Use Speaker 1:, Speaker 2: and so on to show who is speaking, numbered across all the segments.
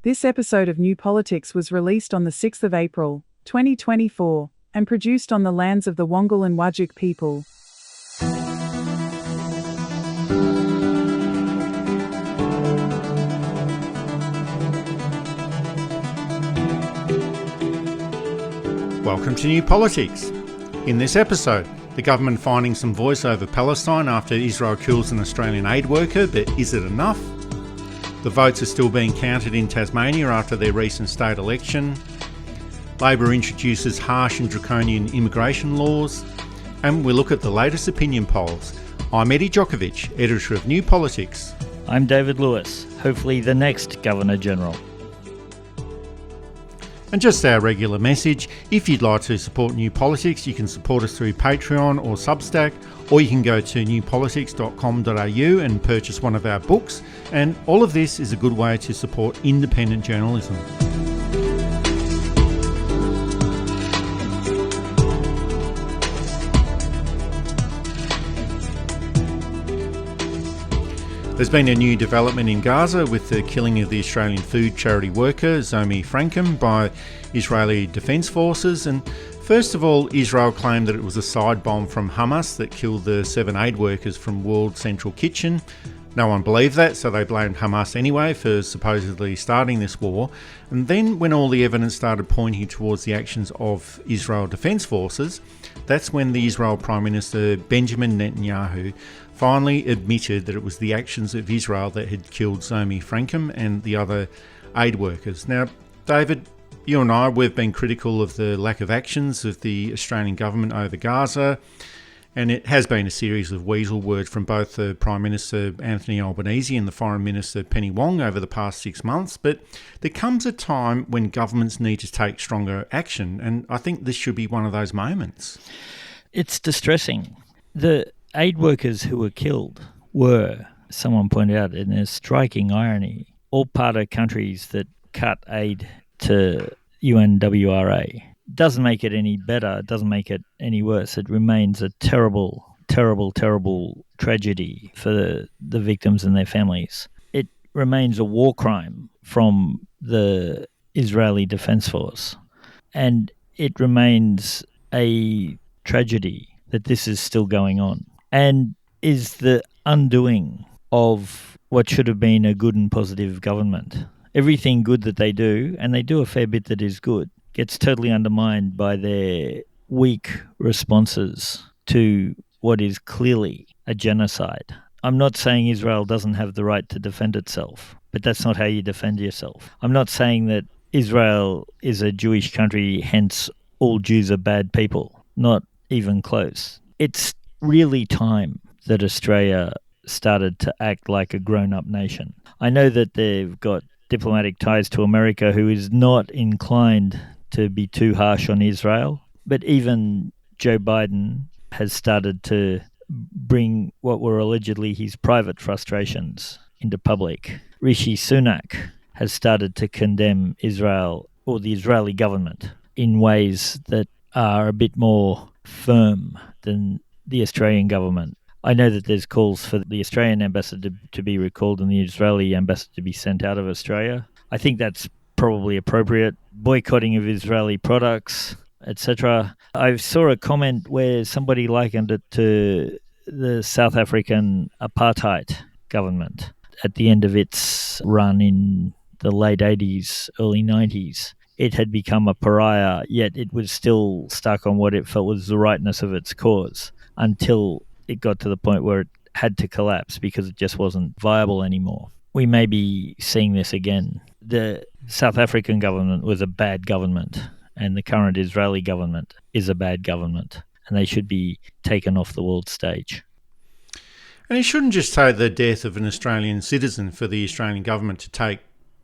Speaker 1: This episode of New Politics was released on the 6th of April, 2024, and produced on the lands of the Wongal and Whadjuk people.
Speaker 2: Welcome to New Politics. In this episode, the government finding some voice over Palestine after Israel kills an Australian aid worker, but is it enough? The votes are still being counted in Tasmania after their recent state election. Labor introduces harsh and draconian immigration laws. And we look at the latest opinion polls. I'm Eddie Djokovic, editor of New Politics.
Speaker 3: I'm David Lewis, hopefully the next Governor-General.
Speaker 2: And just our regular message, if you'd like to support New Politics, you can support us through Patreon or Substack, or you can go to newpolitics.com.au and purchase one of our books. And all of this is a good way to support independent journalism. There's been a new development in Gaza with the killing of the Australian food charity worker Zomi Frankcom by Israeli Defence Forces. And first of all, Israel claimed that it was a side bomb from Hamas that killed the 7 aid workers from World Central Kitchen. No one believed that, so they blamed Hamas anyway for supposedly starting this war. And then when all the evidence started pointing towards the actions of Israel Defence Forces, that's when the Israel Prime Minister Benjamin Netanyahu finally admitted that it was the actions of Israel that had killed Zomi Frankcom and the other aid workers. Now, David, you and I, we've been critical of the lack of actions of the Australian government over Gaza, and it has been a series of weasel words from both the Prime Minister Anthony Albanese and the Foreign Minister Penny Wong over the past 6 months. But there comes a time when governments need to take stronger action, and I think this should be one of those moments.
Speaker 3: It's distressing. The aid workers who were killed were, someone pointed out in a striking irony, all part of countries that cut aid to UNWRA. Doesn't make it any better, doesn't make it any worse. It remains a terrible, terrible, terrible tragedy for the victims and their families. It remains a war crime from the Israeli Defense Force. And it remains a tragedy that this is still going on, and is the undoing of what should have been a good and positive government. Everything good that they do, and they do a fair bit that is good, gets totally undermined by their weak responses to what is clearly a genocide. I'm not saying Israel doesn't have the right to defend itself, but that's not how you defend yourself. I'm not saying that Israel is a Jewish country, hence all Jews are bad people. Not even close. It's really time that Australia started to act like a grown-up nation. I know that they've got diplomatic ties to America, who is not inclined to be too harsh on Israel, but even Joe Biden has started to bring what were allegedly his private frustrations into public. Rishi Sunak has started to condemn Israel, or the Israeli government, in ways that are a bit more firm than the Australian government. I know that there's calls for the Australian ambassador to be recalled and the Israeli ambassador to be sent out of Australia. I think that's probably appropriate. Boycotting of Israeli products, etc. I saw a comment where somebody likened it to the South African apartheid government at the end of its run in the late 80s, early 90s. It had become a pariah, yet it was still stuck on what it felt was the rightness of its cause until it got to the point where it had to collapse because it just wasn't viable anymore. We may be seeing this again. The South African government was a bad government, and the current Israeli government is a bad government, and they should be taken off the world stage.
Speaker 2: And it shouldn't just take the death of an Australian citizen for the Australian government to take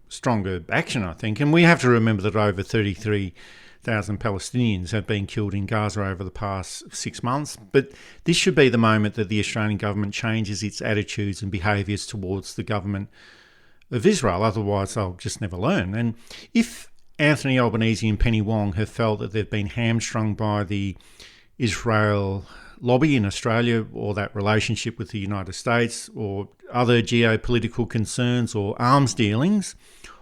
Speaker 2: stronger action, I think. And we have to remember that over 33,000 Palestinians have been killed in Gaza over the past 6 months. But this should be the moment that the Australian government changes its attitudes and behaviours towards the government of Israel. Otherwise, they'll just never learn. And if Anthony Albanese and Penny Wong have felt that they've been hamstrung by the Israel lobby in Australia, or that relationship with the United States, or other geopolitical concerns or arms dealings,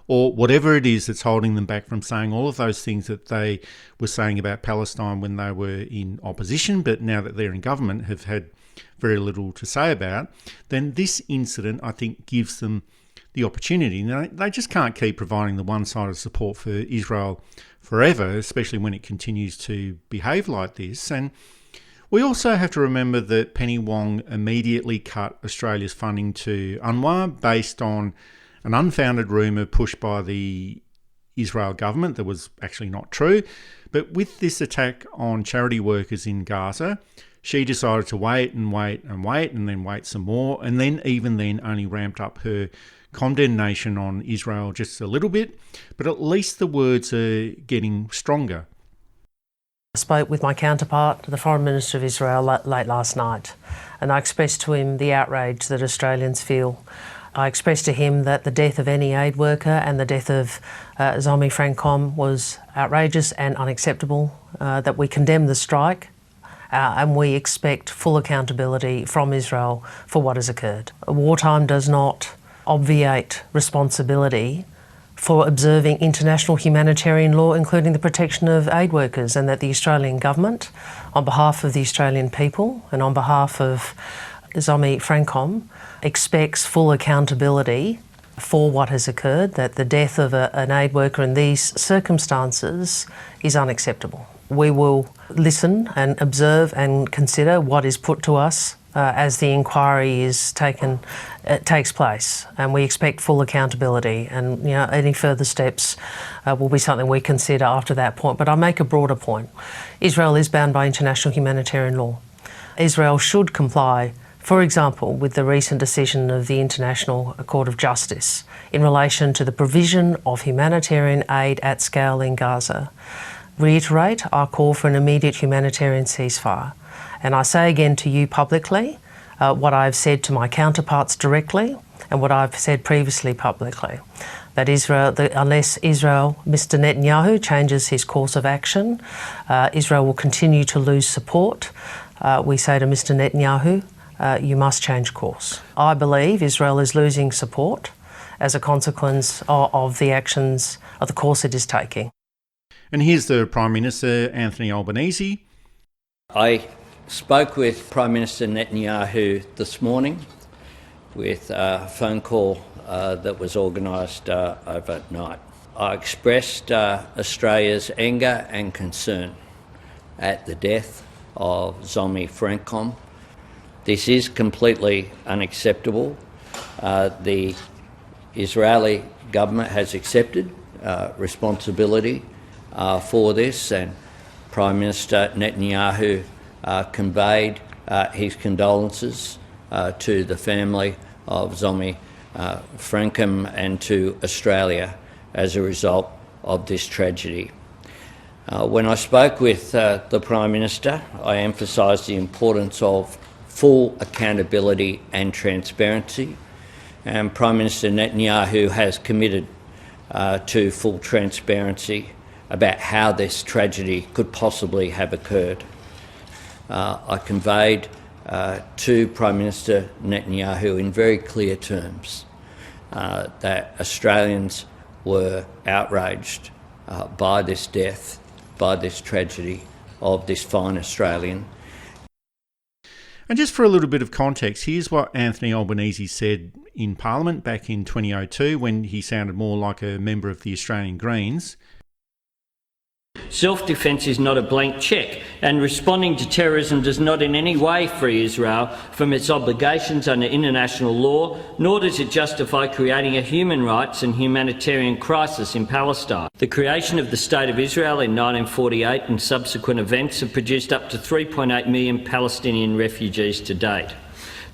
Speaker 2: or whatever it is that's holding them back from saying all of those things that they were saying about Palestine when they were in opposition, but now that they're in government have had very little to say about, then this incident, I think, gives them the opportunity. Now, they just can't keep providing the one-sided support for Israel forever, especially when it continues to behave like this. And we also have to remember that Penny Wong immediately cut Australia's funding to UNRWA based on an unfounded rumour pushed by the Israel government that was actually not true. But with this attack on charity workers in Gaza, she decided to wait and wait and wait and then wait some more, and then even then only ramped up her condemnation on Israel just a little bit. But at least the words are getting stronger.
Speaker 4: I spoke with my counterpart, the Foreign Minister of Israel, late last night, and I expressed to him the outrage that Australians feel. I expressed to him that the death of any aid worker and the death of Zomi Frankcom was outrageous and unacceptable, that we condemn the strike and we expect full accountability from Israel for what has occurred. Wartime does not obviate responsibility for observing international humanitarian law, including the protection of aid workers, and that the Australian government, on behalf of the Australian people and on behalf of Zomi Frankcom, expects full accountability for what has occurred, that the death of an aid worker in these circumstances is unacceptable. We will listen and observe and consider what is put to us as the inquiry takes place, and we expect full accountability, and any further steps will be something we consider after that point. But I make a broader point. Israel is bound by international humanitarian law. Israel should comply, for example, with the recent decision of the International Court of Justice in relation to the provision of humanitarian aid at scale in Gaza. Reiterate our call for an immediate humanitarian ceasefire. And I say again to you publicly what I've said to my counterparts directly and what I've said previously publicly, that unless Mr. Netanyahu changes his course of action, Israel will continue to lose support. We say to Mr. Netanyahu, you must change course. I believe Israel is losing support as a consequence of the actions, of the course it is taking.
Speaker 2: And here's the Prime Minister, Anthony Albanese.
Speaker 5: I spoke with Prime Minister Netanyahu this morning with a phone call that was organised overnight. I expressed Australia's anger and concern at the death of Zomi Frankcom. This is completely unacceptable. The Israeli government has accepted responsibility for this, and Prime Minister Netanyahu conveyed his condolences to the family of Zomi Frankcom and to Australia as a result of this tragedy. When I spoke with the Prime Minister, I emphasised the importance of full accountability and transparency, and Prime Minister Netanyahu has committed to full transparency about how this tragedy could possibly have occurred. I conveyed to Prime Minister Netanyahu in very clear terms that Australians were outraged by this death, by this tragedy of this fine Australian.
Speaker 2: And just for a little bit of context, here's what Anthony Albanese said in Parliament back in 2002 when he sounded more like a member of the Australian Greens.
Speaker 6: Self-defence is not a blank cheque, and responding to terrorism does not in any way free Israel from its obligations under international law, nor does it justify creating a human rights and humanitarian crisis in Palestine. The creation of the State of Israel in 1948 and subsequent events have produced up to 3.8 million Palestinian refugees to date.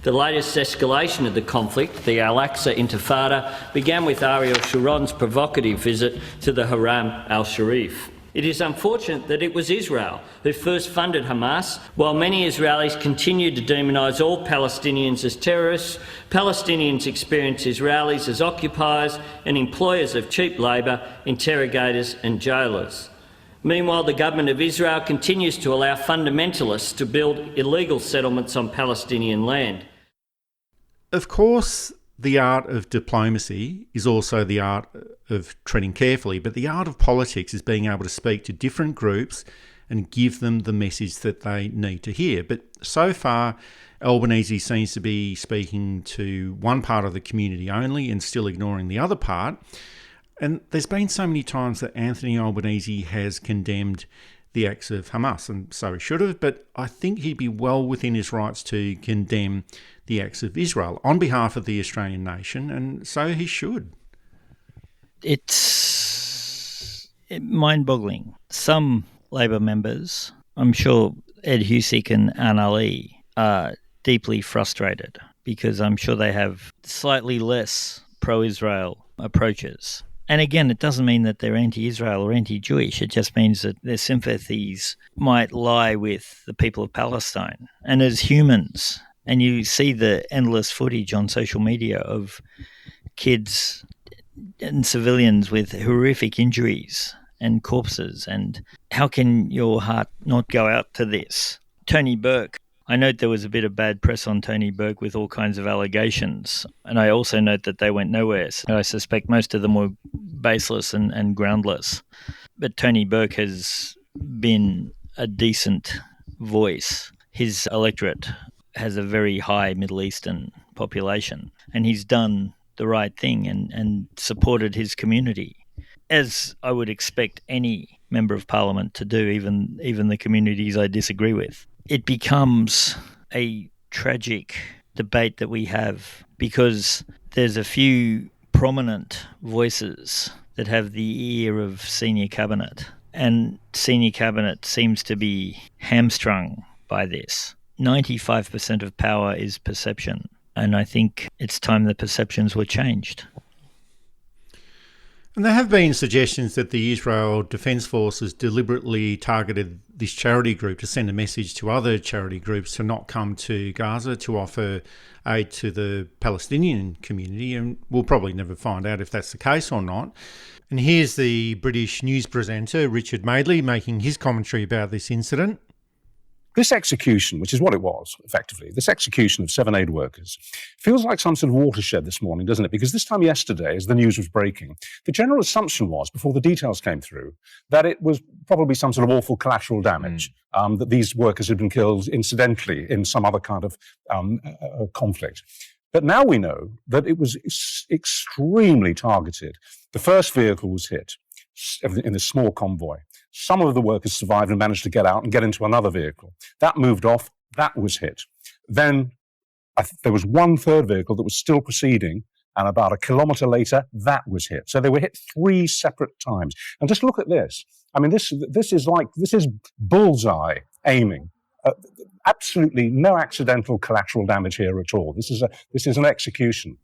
Speaker 6: The latest escalation of the conflict, the Al-Aqsa Intifada, began with Ariel Sharon's provocative visit to the Haram al-Sharif. It is unfortunate that it was Israel who first funded Hamas. While many Israelis continue to demonise all Palestinians as terrorists, Palestinians experience Israelis as occupiers and employers of cheap labour, interrogators and jailers. Meanwhile, the government of Israel continues to allow fundamentalists to build illegal settlements on Palestinian land.
Speaker 2: Of course, the art of diplomacy is also the art of treading carefully, but the art of politics is being able to speak to different groups and give them the message that they need to hear. But so far, Albanese seems to be speaking to one part of the community only and still ignoring the other part. And there's been so many times that Anthony Albanese has condemned the acts of Hamas, and so he should have, but I think he'd be well within his rights to condemn the acts of Israel on behalf of the Australian nation, and so he should.
Speaker 3: It's mind-boggling. Some Labor members, I'm sure Ed Husick and Anne Ali, are deeply frustrated because I'm sure they have slightly less pro-Israel approaches. And again, it doesn't mean that they're anti-Israel or anti-Jewish. It just means that their sympathies might lie with the people of Palestine. And as humans, and you see the endless footage on social media of kids and civilians with horrific injuries and corpses, and how can your heart not go out to this? Tony Burke. I note there was a bit of bad press on Tony Burke with all kinds of allegations, and I also note that they went nowhere. So I suspect most of them were baseless and groundless. But Tony Burke has been a decent voice. His electorate has a very high Middle Eastern population, and he's done the right thing and supported his community, as I would expect any member of parliament to do, even the communities I disagree with. It becomes a tragic debate that we have because there's a few prominent voices that have the ear of senior cabinet, and senior cabinet seems to be hamstrung by this. 95% of power is perception, and I think it's time the perceptions were changed.
Speaker 2: And there have been suggestions that the Israel Defence Forces deliberately targeted this charity group to send a message to other charity groups to not come to Gaza to offer aid to the Palestinian community, and we'll probably never find out if that's the case or not. And here's the British news presenter Richard Midley making his commentary about this incident.
Speaker 7: This execution, which is what it was, effectively, this execution of 7 aid workers, feels like some sort of watershed this morning, doesn't it? Because this time yesterday, as the news was breaking, the general assumption was, before the details came through, that it was probably some sort of awful collateral damage, that these workers had been killed incidentally in some other kind of conflict. But now we know that it was extremely targeted. The first vehicle was hit in this small convoy. Some of the workers survived and managed to get out and get into another vehicle. That moved off. That was hit. Then there was one third vehicle that was still proceeding, and about a kilometre later, that was hit. So they were hit 3 separate times. And just look at this. I mean, this is bullseye aiming. Absolutely no accidental collateral damage here at all. This is an execution.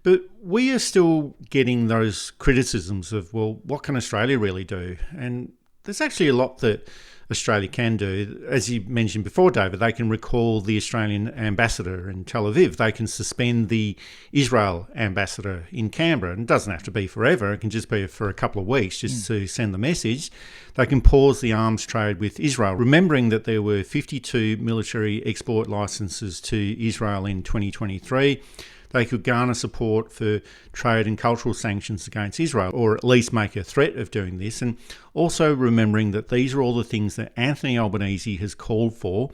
Speaker 2: But we are still getting those criticisms of, well, what can Australia really do? And there's actually a lot that Australia can do. As you mentioned before, David, they can recall the Australian ambassador in Tel Aviv. They can suspend the Israel ambassador in Canberra. And it doesn't have to be forever. It can just be for a couple of weeks just to send the message. They can pause the arms trade with Israel, remembering that there were 52 military export licenses to Israel in 2023. They could garner support for trade and cultural sanctions against Israel, or at least make a threat of doing this. And also remembering that these are all the things that Anthony Albanese has called for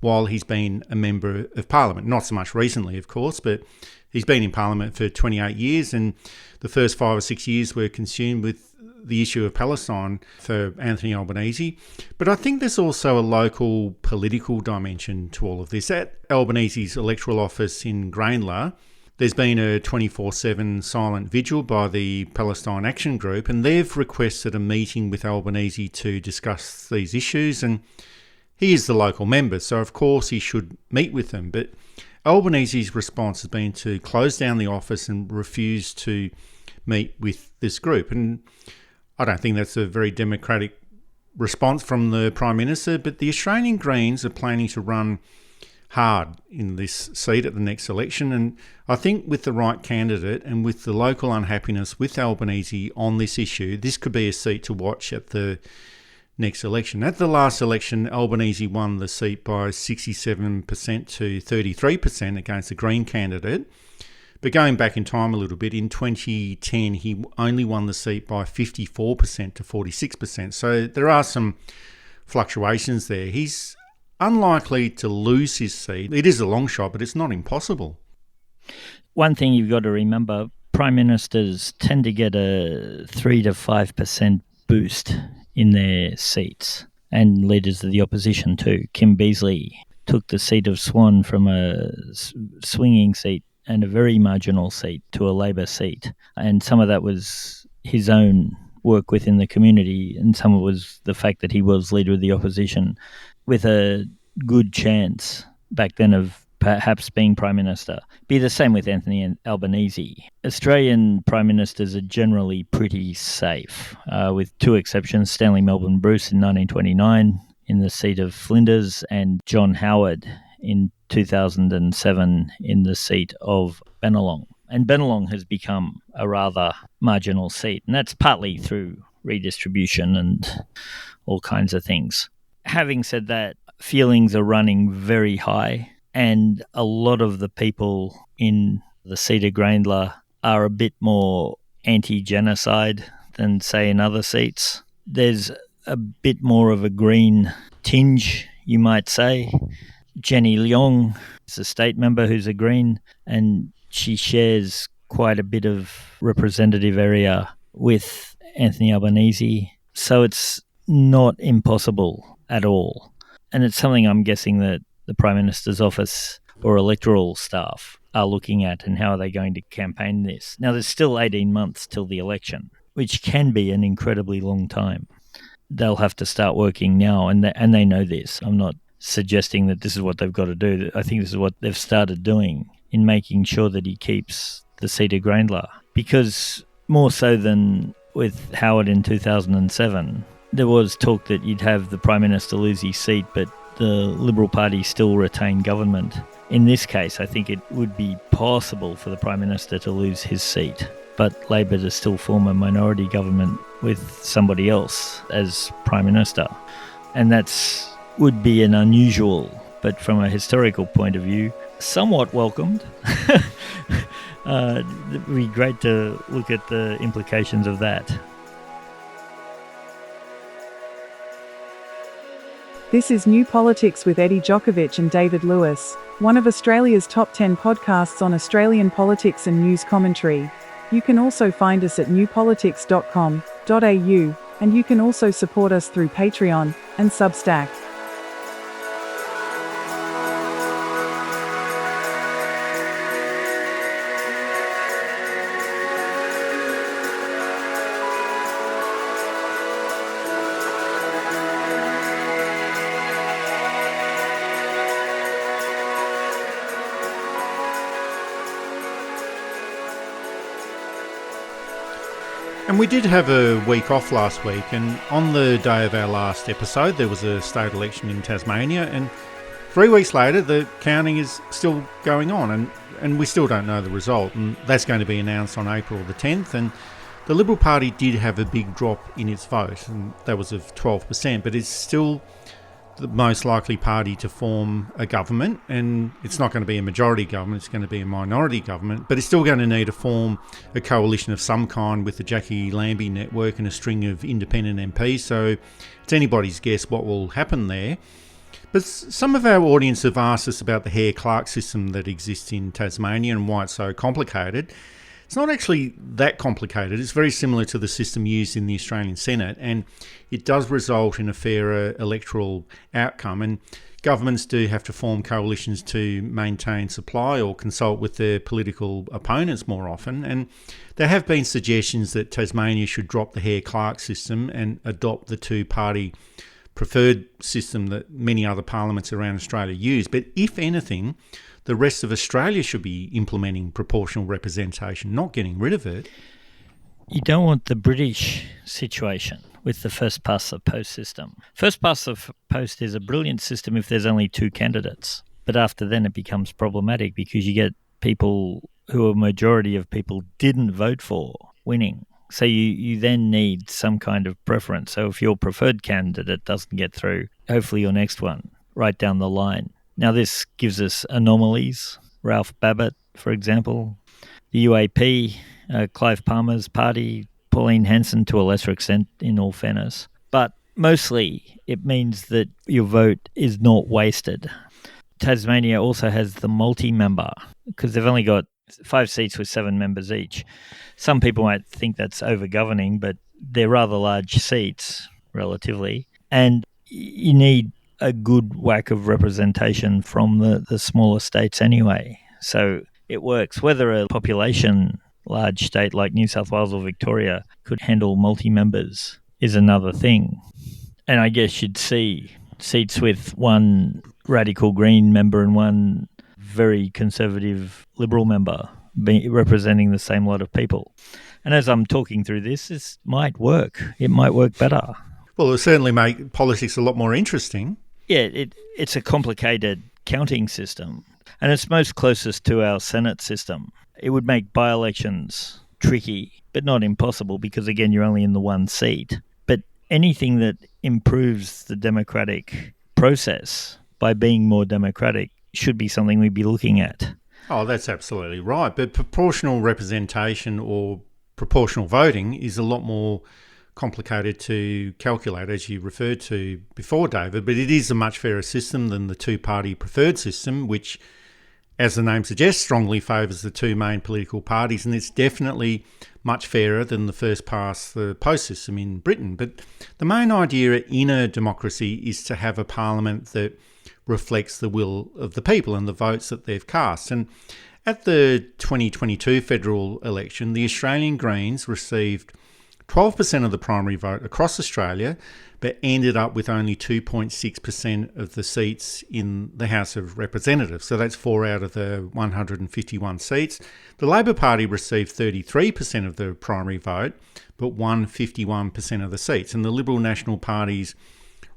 Speaker 2: while he's been a member of Parliament. Not so much recently, of course, but he's been in Parliament for 28 years, and the first 5 or 6 years were consumed with the issue of Palestine for Anthony Albanese. But I think there's also a local political dimension to all of this. At Albanese's electoral office in Grainler, there's been a 24/7 silent vigil by the Palestine Action Group, and they've requested a meeting with Albanese to discuss these issues. And he is the local member, so of course he should meet with them. But Albanese's response has been to close down the office and refuse to meet with this group. And I don't think that's a very democratic response from the Prime Minister, but the Australian Greens are planning to run hard in this seat at the next election, and I think with the right candidate and with the local unhappiness with Albanese on this issue, this could be a seat to watch at the next election. At the last election, Albanese won the seat by 67% to 33% against the Green candidate, But going back in time a little bit, in 2010, he only won the seat by 54% to 46%. So there are some fluctuations there. He's unlikely to lose his seat. It is a long shot, but it's not impossible.
Speaker 3: One thing you've got to remember, prime ministers tend to get a 3 to 5% boost in their seats, and leaders of the opposition too. Kim Beazley took the seat of Swan from a swinging seat and a very marginal seat to a Labor seat. And some of that was his own work within the community, and some of it was the fact that he was leader of the opposition with a good chance back then of perhaps being Prime Minister. Be the same with Anthony Albanese. Australian Prime Ministers are generally pretty safe, with two exceptions, Stanley Melbourne Bruce in 1929 in the seat of Flinders, and John Howard in 2007 in the seat of Bennelong. And Bennelong has become a rather marginal seat, and that's partly through redistribution and all kinds of things. Having said that, feelings are running very high, and a lot of the people in the seat of Grayndler are a bit more anti-genocide than, say, in other seats. There's a bit more of a green tinge, you might say. Jenny Leong is a state member who's a Green, and she shares quite a bit of representative area with Anthony Albanese. So it's not impossible at all. And it's something I'm guessing that the Prime Minister's office or electoral staff are looking at, and how are they going to campaign this. Now, there's still 18 months till the election, which can be an incredibly long time. They'll have to start working now, and they know this. I'm not suggesting that this is what they've got to do. I think this is what they've started doing in making sure that he keeps the seat of Grayndler. Because more so than with Howard in 2007, there was talk that you'd have the Prime Minister lose his seat, but the Liberal Party still retain government. In this case, I think it would be possible for the Prime Minister to lose his seat, but Labor to still form a minority government with somebody else as Prime Minister. And that's would be an unusual, but from a historical point of view, somewhat welcomed. It'd be great to look at the implications of that.
Speaker 1: This is New Politics with Eddie Djokovic and David Lewis, one of Australia's top 10 podcasts on Australian politics and news commentary. You can also find us at newpolitics.com.au, and you can also support us through Patreon and Substack.
Speaker 2: And we did have a week off last week, and on the day of our last episode there was a state election in Tasmania, and 3 weeks later the counting is still going on, and we still don't know the result, and that's going to be announced on April the 10th. And the Liberal Party did have a big drop in its vote, and that was of 12%, but it's still the most likely party to form a government, and it's not going to be a majority government, it's going to be a minority government, but it's still going to need to form a coalition of some kind with the Jackie Lambie network and a string of independent MPs, so it's anybody's guess what will happen there. But some of our audience have asked us about the Hare-Clark system that exists in Tasmania and why it's so complicated. It's not actually that complicated. It's very similar to the system used in the Australian Senate, and it does result in a fairer electoral outcome. And governments do have to form coalitions to maintain supply or consult with their political opponents more often. And there have been suggestions that Tasmania should drop the Hare-Clark system and adopt the two-party preferred system that many other parliaments around Australia use. But if anything, the rest of Australia should be implementing proportional representation, not getting rid of it.
Speaker 3: You don't want the British situation with the first past the post system. First past the post is a brilliant system if there's only two candidates. But after then it becomes problematic because you get people who a majority of people didn't vote for winning. So you then need some kind of preference. So if your preferred candidate doesn't get through, hopefully your next one right down the line. Now, this gives us anomalies. Ralph Babbitt, for example, the UAP, Clive Palmer's party, Pauline Hanson to a lesser extent, in all fairness. But mostly it means that your vote is not wasted. Tasmania also has the multi-member, because they've only got 5 seats with 7 members each. Some people might think that's over-governing, but they're rather large seats, relatively. And you need a good whack of representation from the smaller states anyway. So it works. Whether a population large state like New South Wales or Victoria could handle multi-members is another thing. And I guess you'd see seats with one radical Green member and one very conservative Liberal member representing the same lot of people. And as I'm talking through this might work. It might work better.
Speaker 2: Well, it'll certainly make politics a lot more interesting.
Speaker 3: Yeah, it's a complicated counting system, and it's most closest to our Senate system. It would make by-elections tricky, but not impossible, because, again, you're only in the one seat. But anything that improves the democratic process by being more democratic should be something we'd be looking at.
Speaker 2: Oh, that's absolutely right. But proportional representation or proportional voting is a lot more complicated to calculate, as you referred to before, David, but it is a much fairer system than the two-party preferred system, which, as the name suggests, strongly favours the two main political parties, and it's definitely much fairer than the first past the post system in Britain. But the main idea in a democracy is to have a parliament that reflects the will of the people and the votes that they've cast. And at the 2022 federal election, the Australian Greens received 12% of the primary vote across Australia, but ended up with only 2.6% of the seats in the House of Representatives. So that's 4 out of the 151 seats. The Labor Party received 33% of the primary vote, but won 51% of the seats. And the Liberal National Parties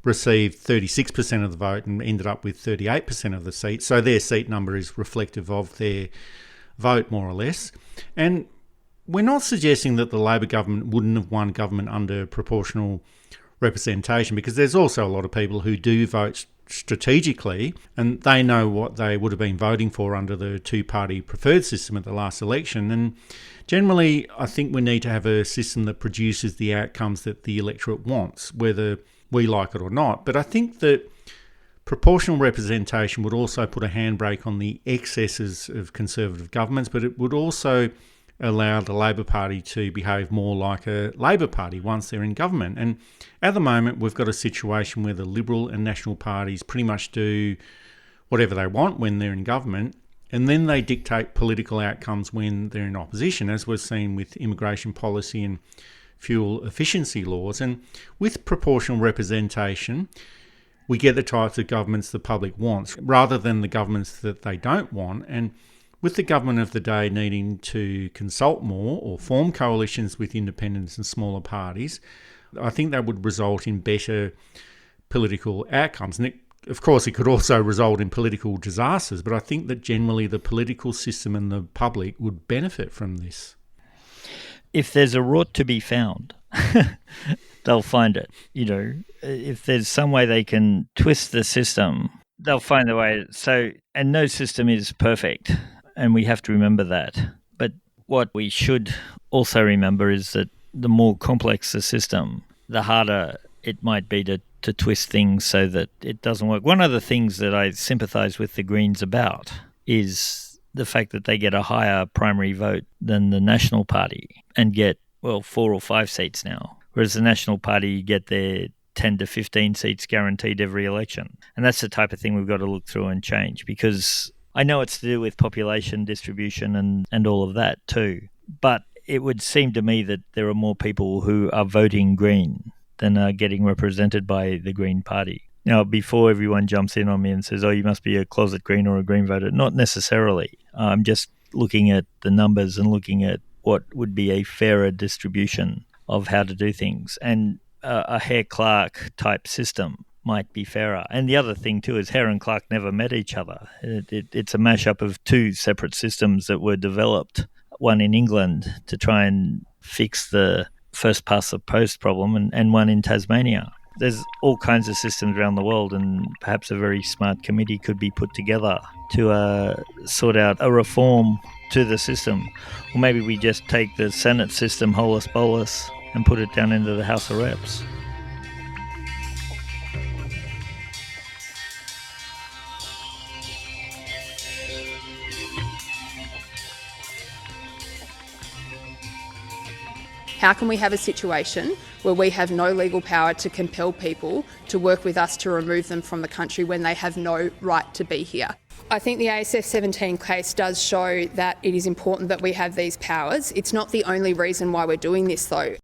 Speaker 2: received 36% of the vote and ended up with 38% of the seats. So their seat number is reflective of their vote, more or less. And we're not suggesting that the Labor government wouldn't have won government under proportional representation, because there's also a lot of people who do vote strategically, and they know what they would have been voting for under the two-party preferred system at the last election. And generally, I think we need to have a system that produces the outcomes that the electorate wants, whether we like it or not. But I think that proportional representation would also put a handbrake on the excesses of Conservative governments, but it would also allow the Labor Party to behave more like a Labor Party once they're in government. And at the moment, we've got a situation where the Liberal and National parties pretty much do whatever they want when they're in government, and then they dictate political outcomes when they're in opposition, as we've seen with immigration policy and fuel efficiency laws. And with proportional representation, we get the types of governments the public wants, rather than the governments that they don't want. And with the government of the day needing to consult more or form coalitions with independents and smaller parties, I think that would result in better political outcomes. And of course, it could also result in political disasters, but I think that generally the political system and the public would benefit from this.
Speaker 3: If there's a rot to be found, they'll find it. You know, if there's some way they can twist the system, they'll find a way. So, and no system is perfect, and we have to remember that. But what we should also remember is that the more complex the system, the harder it might be to twist things so that it doesn't work. One of the things that I sympathise with the Greens about is the fact that they get a higher primary vote than the National Party and get, 4 or 5 seats now, whereas the National Party get their 10 to 15 seats guaranteed every election. And that's the type of thing we've got to look through and change, because I know it's to do with population distribution and all of that too. But it would seem to me that there are more people who are voting Green than are getting represented by the Green Party. Now, before everyone jumps in on me and says, you must be a closet Green or a Green voter, not necessarily. I'm just looking at the numbers and looking at what would be a fairer distribution of how to do things. And a Hare-Clark type system might be fairer. And the other thing too is Hare and Clark never met each other. It's a mashup of 2 separate systems that were developed, one in England to try and fix the first past the post problem, and one in Tasmania. There's all kinds of systems around the world, and perhaps a very smart committee could be put together to sort out a reform to the system. Or maybe we just take the Senate system holus bolus and put it down into the House of Reps.
Speaker 8: How can we have a situation where we have no legal power to compel people to work with us to remove them from the country when they have no right to be here? I think the ASF 17 case does show that it is important that we have these powers. It's not the only reason why we're doing this, though.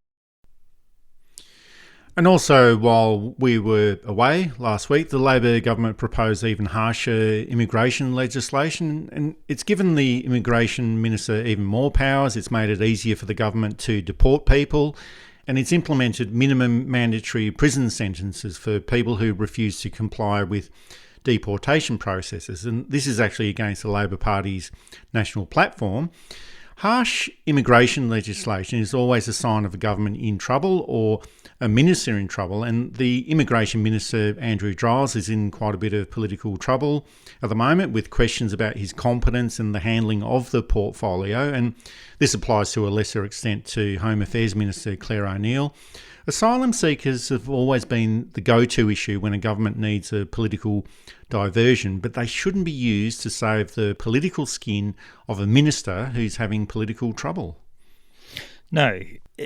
Speaker 2: And also, while we were away last week, the Labor government proposed even harsher immigration legislation, and it's given the immigration minister even more powers. It's made it easier for the government to deport people, and it's implemented minimum mandatory prison sentences for people who refuse to comply with deportation processes. And this is actually against the Labor Party's national platform. Harsh immigration legislation is always a sign of a government in trouble or a minister in trouble, and the immigration minister, Andrew Giles, is in quite a bit of political trouble at the moment with questions about his competence and the handling of the portfolio, and this applies to a lesser extent to Home Affairs Minister Claire O'Neill. Asylum seekers have always been the go-to issue when a government needs a political diversion, but they shouldn't be used to save the political skin of a minister who's having political trouble.
Speaker 3: No,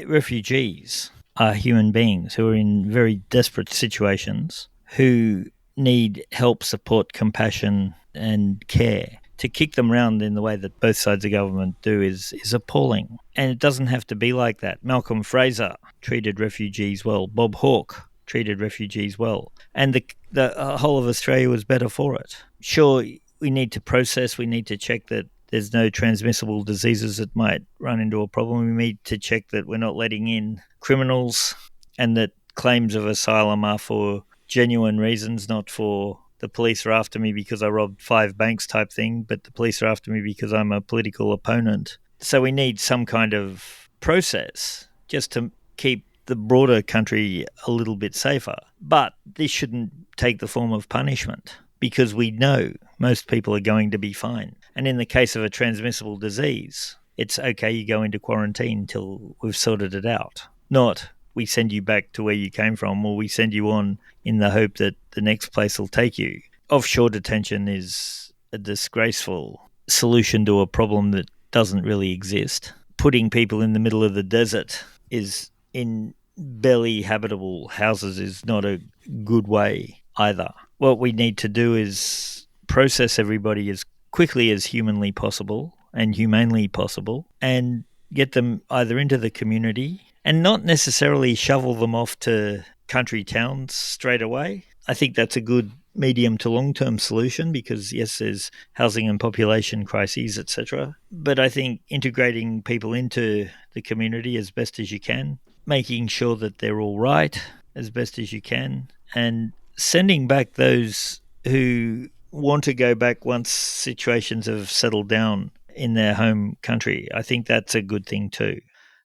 Speaker 3: refugees are human beings who are in very desperate situations, who need help, support, compassion and care. To kick them around in the way that both sides of government do is appalling. And it doesn't have to be like that. Malcolm Fraser treated refugees well. Bob Hawke treated refugees well. And the whole of Australia was better for it. Sure, we need to process, we need to check that there's no transmissible diseases that might run into a problem. We need to check that we're not letting in criminals and that claims of asylum are for genuine reasons, not for the police are after me because I robbed 5 banks type thing, but the police are after me because I'm a political opponent. So we need some kind of process just to keep the broader country a little bit safer. But this shouldn't take the form of punishment because we know most people are going to be fine. And in the case of a transmissible disease, it's okay, you go into quarantine until we've sorted it out. Not we send you back to where you came from or we send you on in the hope that the next place will take you. Offshore detention is a disgraceful solution to a problem that doesn't really exist. Putting people in the middle of the desert is in barely habitable houses is not a good way either. What we need to do is process everybody as quickly as humanly possible and humanely possible and get them either into the community and not necessarily shovel them off to country towns straight away. I think that's a good medium to long-term solution because, yes, there's housing and population crises, etc. But I think integrating people into the community as best as you can, making sure that they're all right as best as you can, and sending back those who want to go back once situations have settled down in their home country. I think that's a good thing too.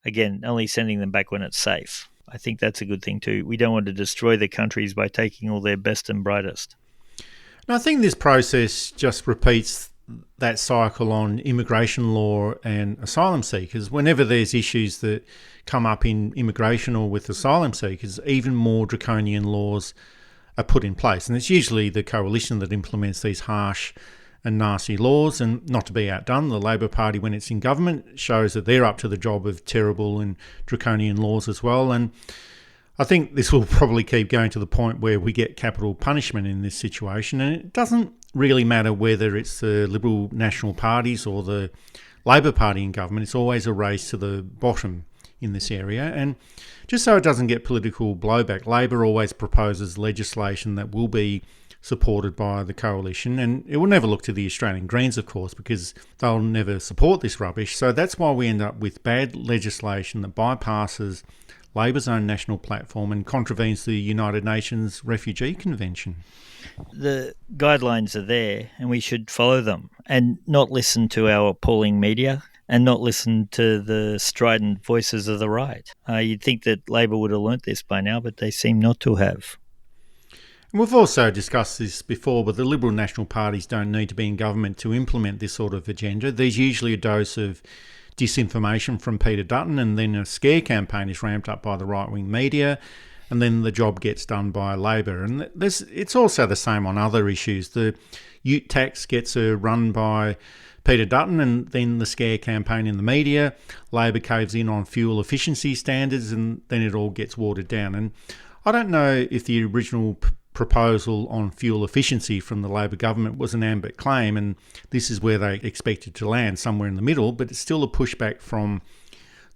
Speaker 3: Again, only sending them back when it's safe. I think that's a good thing too. We don't want to destroy the countries by taking all their best and brightest.
Speaker 2: And I think this process just repeats that cycle on immigration law and asylum seekers. Whenever there's issues that come up in immigration or with asylum seekers, even more draconian laws are put in place. And it's usually the coalition that implements these harsh and nasty laws. And not to be outdone, the Labor Party, when it's in government, shows that they're up to the job of terrible and draconian laws as well. And I think this will probably keep going to the point where we get capital punishment in this situation. And it doesn't really matter whether it's the Liberal National Parties or the Labor Party in government. It's always a race to the bottom in this area. And just so it doesn't get political blowback, Labor always proposes legislation that will be supported by the coalition, and it will never look to the Australian Greens, of course, because they'll never support this rubbish. So that's why we end up with bad legislation that bypasses Labor's own national platform and contravenes the United Nations Refugee Convention.
Speaker 3: The guidelines are there and we should follow them and not listen to our appalling media and not listen to the strident voices of the right. You'd think that Labor would have learnt this by now, but they seem not to have.
Speaker 2: We've also discussed this before, but the Liberal National parties don't need to be in government to implement this sort of agenda. There's usually a dose of disinformation from Peter Dutton, and then a scare campaign is ramped up by the right-wing media, and then the job gets done by Labor. And it's also the same on other issues. The ute tax gets run by Peter Dutton, and then the scare campaign in the media. Labor caves in on fuel efficiency standards, and then it all gets watered down. And I don't know if the original proposal on fuel efficiency from the Labor government was an ambit claim, and this is where they expected to land, somewhere in the middle, but it's still a pushback from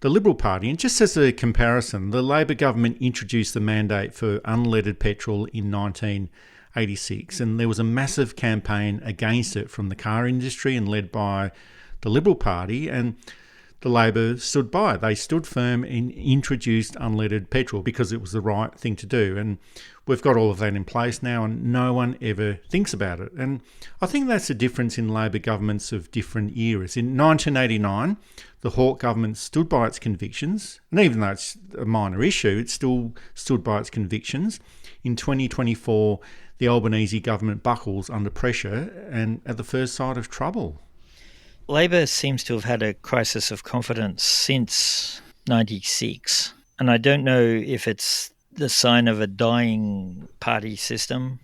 Speaker 2: the Liberal Party. And just as a comparison, the Labor government introduced the mandate for unleaded petrol in 1986, and there was a massive campaign against it from the car industry and led by the Liberal Party, and the Labor stood by. They stood firm and introduced unleaded petrol because it was the right thing to do. And we've got all of that in place now, and no one ever thinks about it. And I think that's the difference in Labor governments of different eras. In 1989, the Hawke government stood by its convictions, and even though it's a minor issue, it still stood by its convictions. In 2024, the Albanese government buckles under pressure and at the first sight of trouble.
Speaker 3: Labor seems to have had a crisis of confidence since 96, and I don't know if it's the sign of a dying party system.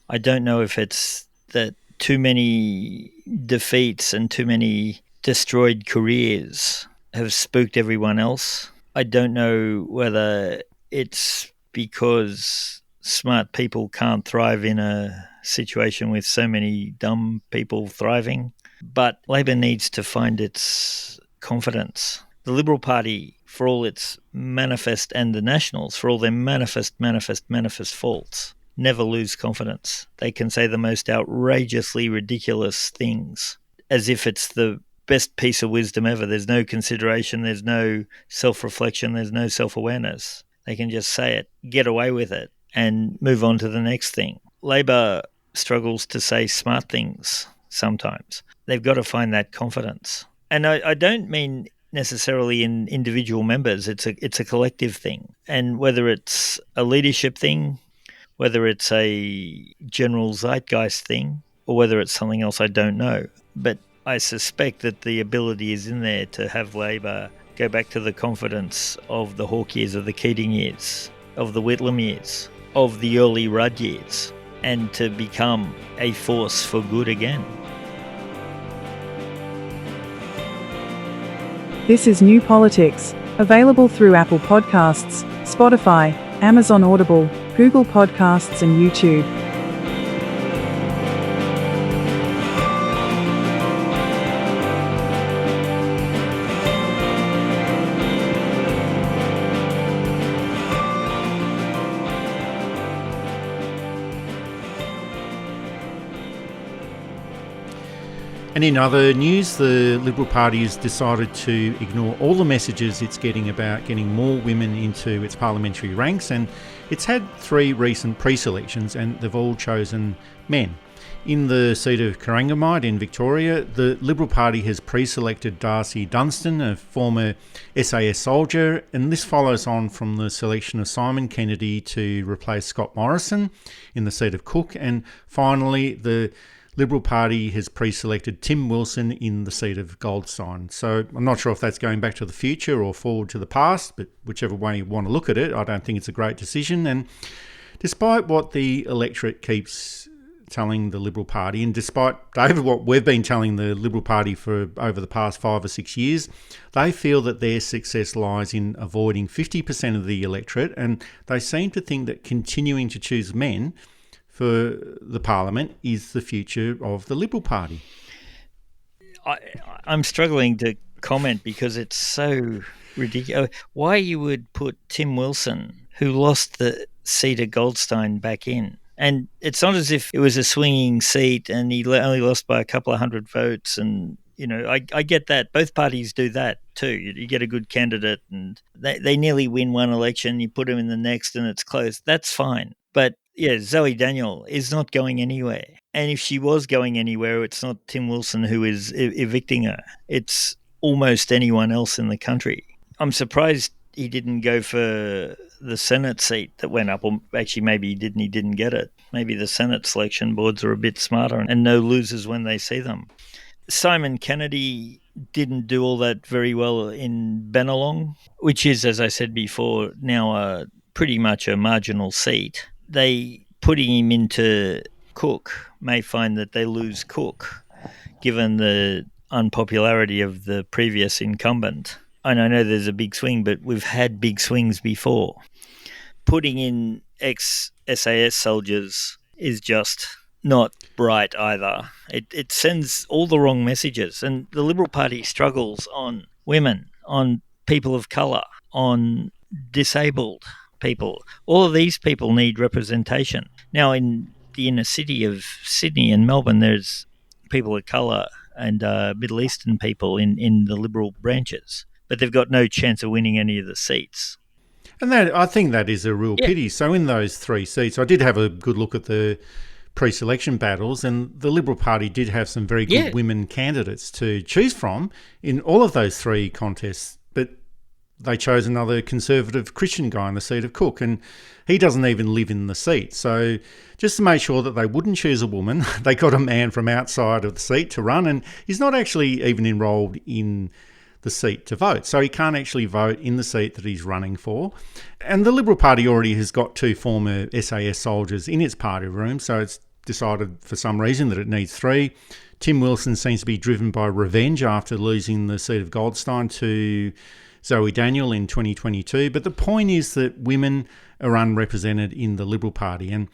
Speaker 3: I don't know if it's that too many defeats and too many destroyed careers have spooked everyone else. I don't know whether it's because smart people can't thrive in a situation with so many dumb people thriving. But Labor needs to find its confidence. The Liberal Party, for all its manifest, and the Nationals, for all their manifest faults, never lose confidence. They can say the most outrageously ridiculous things as if it's the best piece of wisdom ever. There's no consideration, there's no self-reflection, there's no self-awareness. They can just say it, get away with it, and move on to the next thing. Labor struggles to say smart things sometimes. They've got to find that confidence. And I don't mean necessarily in individual members. It's a collective thing. And whether it's a leadership thing, whether it's a general zeitgeist thing, or whether it's something else, I don't know. But I suspect that the ability is in there to have Labor go back to the confidence of the Hawke years, of the Keating years, of the Whitlam years, of the early Rudd years, and to become a force for good again.
Speaker 1: This is New Politics, available through Apple Podcasts, Spotify, Amazon Audible, Google Podcasts and YouTube.
Speaker 2: And in other news, the Liberal Party has decided to ignore all the messages it's getting about getting more women into its parliamentary ranks, and it's had 3 recent pre-selections and they've all chosen men. In the seat of Corangamite in Victoria, the Liberal Party has pre-selected Darcy Dunstan, a former SAS soldier, and this follows on from the selection of Simon Kennedy to replace Scott Morrison in the seat of Cook, and finally the Liberal Party has pre-selected Tim Wilson in the seat of Goldstein. So I'm not sure if that's going back to the future or forward to the past, but whichever way you want to look at it, I don't think it's a great decision. And despite what the electorate keeps telling the Liberal Party, and despite, David, what we've been telling the Liberal Party for over the past 5 or 6 years, they feel that their success lies in avoiding 50% of the electorate, and they seem to think that continuing to choose men for the Parliament is the future of the Liberal Party.
Speaker 3: I'm struggling to comment because it's so ridiculous. Why you would put Tim Wilson, who lost the seat of Goldstein, back in? And it's not as if it was a swinging seat and he only lost by a couple of hundred votes. And, you know, I get that. Both parties do that too. You get a good candidate and they nearly win one election, you put them in the next and it's close. That's fine. But yeah, Zoe Daniel is not going anywhere. And if she was going anywhere, it's not Tim Wilson who is evicting her. It's almost anyone else in the country. I'm surprised he didn't go for the Senate seat that went up, or actually maybe he didn't get it. Maybe the Senate selection boards are a bit smarter and know losers when they see them. Simon Kennedy didn't do all that very well in Bennelong, which is, as I said before, now pretty much a marginal seat. They putting him into Cook may find that they lose Cook, given the unpopularity of the previous incumbent. And I know there's a big swing, but we've had big swings before. Putting in ex-SAS soldiers is just not right either. It sends all the wrong messages. And the Liberal Party struggles on women, on people of colour, on disabled people. All of these people need representation. Now, in the inner city of Sydney and Melbourne, there's people of colour and Middle Eastern people in the Liberal branches, but they've got no chance of winning any of the seats.
Speaker 2: And that, I think that is a real pity. So in those 3 seats, I did have a good look at the pre-selection battles, and the Liberal Party did have some very good women candidates to choose from in all of those 3 contests, but they chose another conservative Christian guy in the seat of Cook, and he doesn't even live in the seat. So just to make sure that they wouldn't choose a woman, they got a man from outside of the seat to run, and he's not actually even enrolled in the seat to vote. So he can't actually vote in the seat that he's running for. And the Liberal Party already has got 2 former SAS soldiers in its party room, so it's decided for some reason that it needs 3. Tim Wilson seems to be driven by revenge after losing the seat of Goldstein to Zoe Daniel in 2022. But the point is that women are unrepresented in the Liberal Party, and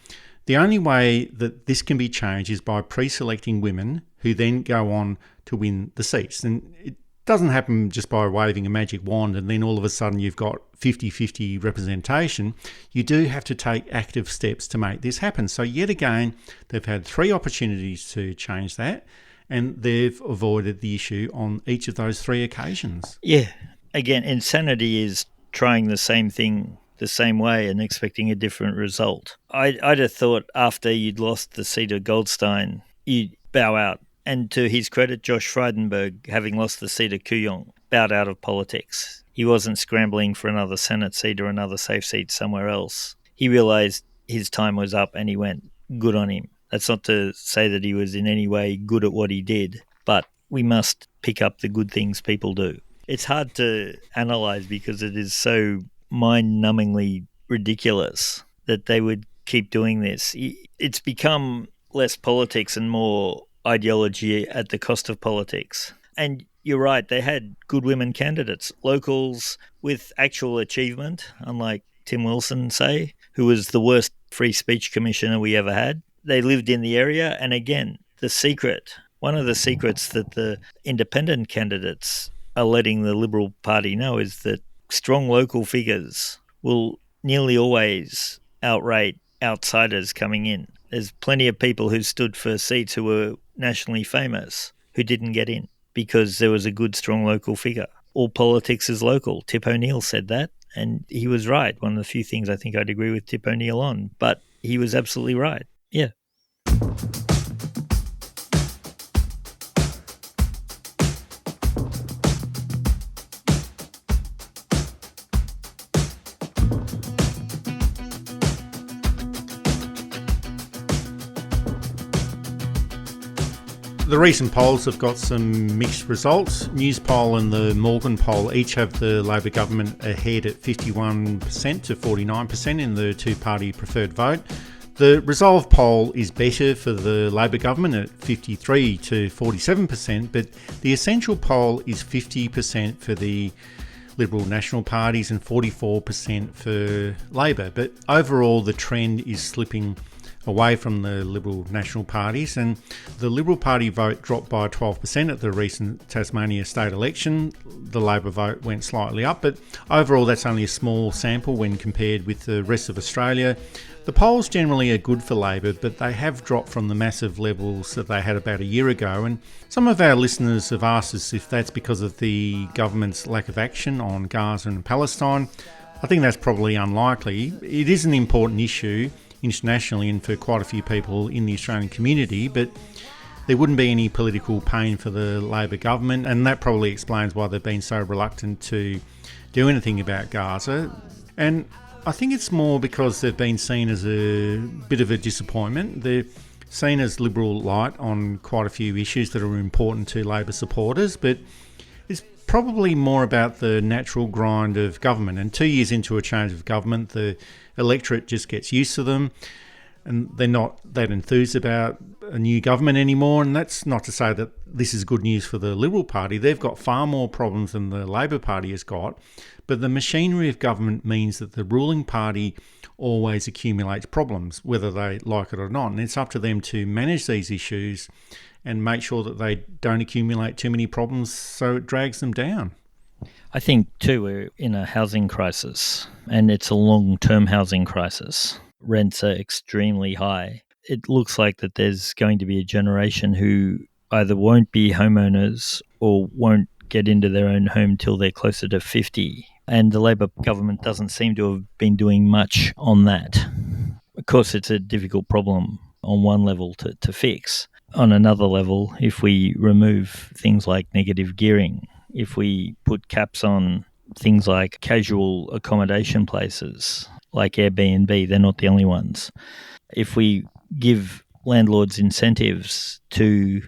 Speaker 2: the only way that this can be changed is by pre-selecting women who then go on to win the seats. And it doesn't happen just by waving a magic wand and then all of a sudden you've got 50-50 representation. You do have to take active steps to make this happen. So yet again, they've had 3 opportunities to change that, and they've avoided the issue on each of those 3 occasions.
Speaker 3: Yeah. Again, insanity is trying the same thing the same way and expecting a different result. I'd have thought after you'd lost the seat of Goldstein, you'd bow out. And to his credit, Josh Frydenberg, having lost the seat of Kooyong, bowed out of politics. He wasn't scrambling for another Senate seat or another safe seat somewhere else. He realised his time was up and he went, good on him. That's not to say that he was in any way good at what he did, but we must pick up the good things people do. It's hard to analyse because it is so mind-numbingly ridiculous that they would keep doing this. It's become less politics and more ideology at the cost of politics. And you're right, they had good women candidates, locals with actual achievement, unlike Tim Wilson, say, who was the worst free speech commissioner we ever had. They lived in the area, and again, one of the secrets that the independent candidates are letting the Liberal Party know is that strong local figures will nearly always outrate outsiders coming in. There's plenty of people who stood for seats who were nationally famous who didn't get in because there was a good, strong local figure. All politics is local. Tip O'Neill said that, and he was right. One of the few things I think I'd agree with Tip O'Neill on, but he was absolutely right. Yeah.
Speaker 2: The recent polls have got some mixed results. Newspoll and the Morgan poll each have the Labor government ahead at 51% to 49% in the 2-party preferred vote. The Resolve poll is better for the Labor government at 53 to 47%, but the Essential poll is 50% for the Liberal National parties and 44% for Labor. But overall, the trend is slipping away from the Liberal National parties, and the Liberal Party vote dropped by 12% at the recent Tasmania state election. The Labor vote went slightly up, but overall that's only a small sample when compared with the rest of Australia. The polls generally are good for Labor, but they have dropped from the massive levels that they had about a year ago, and some of our listeners have asked us if that's because of the government's lack of action on Gaza and Palestine. I think that's probably unlikely. It is an important issue internationally and for quite a few people in the Australian community, but there wouldn't be any political pain for the Labor government, and that probably explains why they've been so reluctant to do anything about Gaza. And I think it's more because they've been seen as a bit of a disappointment. They're seen as liberal light on quite a few issues that are important to Labor supporters, but it's probably more about the natural grind of government. And 2 years into a change of government, the electorate just gets used to them, and they're not that enthused about a new government anymore. And that's not to say that this is good news for the Liberal Party. They've got far more problems than the Labor Party has got. But the machinery of government means that the ruling party always accumulates problems, whether they like it or not. And it's up to them to manage these issues and make sure that they don't accumulate too many problems so it drags them down.
Speaker 3: I think, too, we're in a housing crisis, and it's a long-term housing crisis. Rents are extremely high. It looks like that there's going to be a generation who either won't be homeowners or won't get into their own home till they're closer to 50. And the Labor government doesn't seem to have been doing much on that. Of course, it's a difficult problem on one level to fix. On another level, if we remove things like negative gearing, if we put caps on things like casual accommodation places, like Airbnb, they're not the only ones. If we give landlords incentives to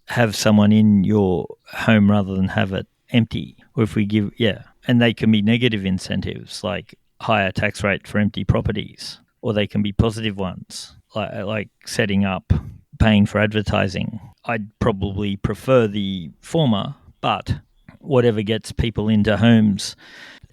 Speaker 3: have someone in your home rather than have it empty, or if we give, and they can be negative incentives like higher tax rate for empty properties, or they can be positive ones like setting up, paying for advertising. I'd probably prefer the former, but whatever gets people into homes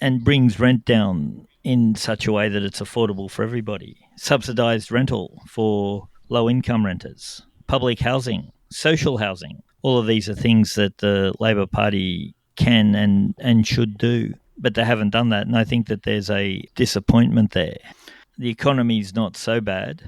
Speaker 3: and brings rent down in such a way that it's affordable for everybody. Subsidised rental for low-income renters, public housing, social housing. All of these are things that the Labor Party can and should do, but they haven't done that, and I think that there's a disappointment there. The economy's not so bad.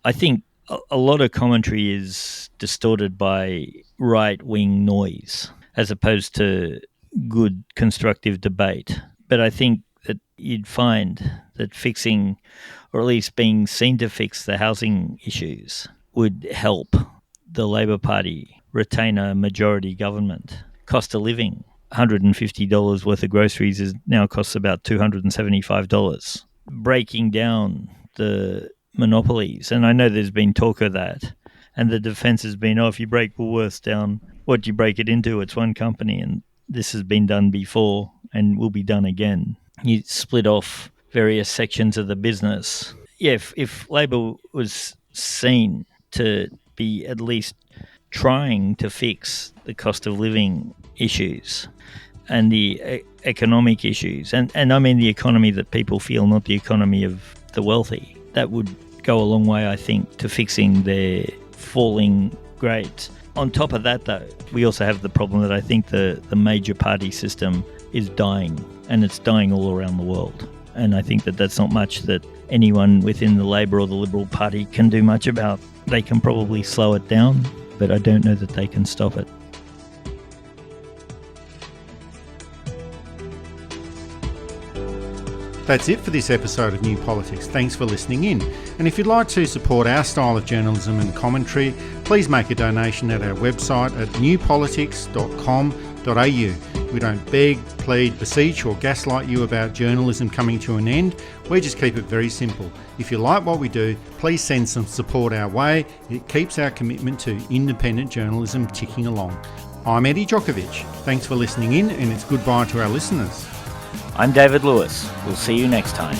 Speaker 3: I think a lot of commentary is distorted by right-wing noise as opposed to good constructive debate. But I think that you'd find that fixing, or at least being seen to fix, the housing issues would help the Labor Party retain a majority government. Cost of living, $150 worth of groceries now costs about $275. Breaking down the monopolies, and I know there's been talk of that, and the defence has been, if you break Woolworths down, what do you break it into? It's one company, and this has been done before and will be done again. You split off various sections of the business. If Labor was seen to be at least trying to fix the cost of living issues and the economic issues, and I mean the economy that people feel, not the economy of the wealthy, that would go a long way, I think, to fixing their falling grades. On top of that, though, we also have the problem that I think the major party system is dying, and it's dying all around the world. And I think that that's not much that anyone within the Labor or the Liberal Party can do much about. They can probably slow it down, but I don't know that they can stop it.
Speaker 2: That's it for this episode of New Politics. Thanks for listening in. And if you'd like to support our style of journalism and commentary, please make a donation at our website at newpolitics.com.au. We don't beg, plead, beseech or gaslight you about journalism coming to an end. We just keep it very simple. If you like what we do, please send some support our way. It keeps our commitment to independent journalism ticking along. I'm Eddie Djokovic. Thanks for listening in, and it's goodbye to our listeners.
Speaker 3: I'm David Lewis. We'll see you next time.